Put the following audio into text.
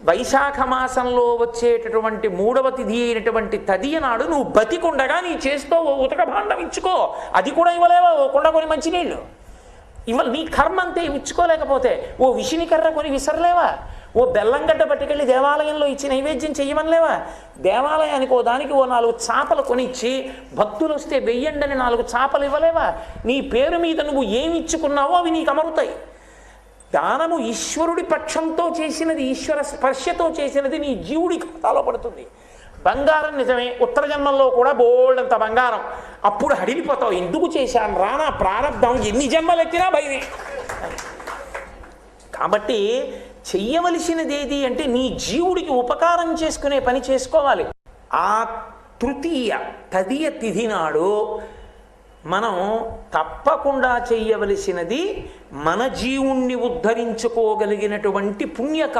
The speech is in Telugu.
వైశాఖ మాసంలో వచ్చేటటువంటి 3వ తిథి అయినటువంటి తదియ నాడు నువ్వు బతికుండగా నీ చేస్తూ ఓ ఉతక భాండం ఇచ్చుకో. అది కూడా ఇవ్వలేవా? ఓ కుండ కొని మంచినీళ్ళు నీ కర్మ అంతే ఇచ్చుకోలేకపోతే ఓ విషినికర్ర కొని విసరలేవా? ఓ బెల్లంగడ్డ పట్టుకెళ్ళి దేవాలయంలో ఇచ్చి నైవేద్యం చెయ్యమనిలేవా? దేవాలయానికి దానికి ఓ 4 చాపలు కొనిచ్చి భక్తులు వస్తే వెయ్యండని 4 చాపలు ఇవ్వలేవా? నీ పేరు మీద నువ్వు ఏమి ఇచ్చుకున్నావో అవి నీకు అమరుతాయి. దానము ఈశ్వరుడి పక్షంతో చేసినది, ఈశ్వర స్పర్శతో చేసినది నీ జీవుడి ఖాతాలో పడుతుంది. బంగారం నిజమే, ఉత్తర జన్మల్లో కూడా బోల్డంత బంగారం. అప్పుడు హడిలిపోతావు, ఎందుకు చేశాను రానా ప్రారంభం, ఎన్ని జన్మలు ఎత్తినా భయమే. కాబట్టి చెయ్యవలసినది ఏది అంటే నీ జీవుడికి ఉపకారం చేసుకునే పని చేసుకోవాలి. ఆ తృతీయ తదియ తిథి నాడు మనం తప్పకుండా చెయ్యవలసినది మన జీవుణ్ణి ఉద్ధరించుకోగలిగినటువంటి పుణ్యక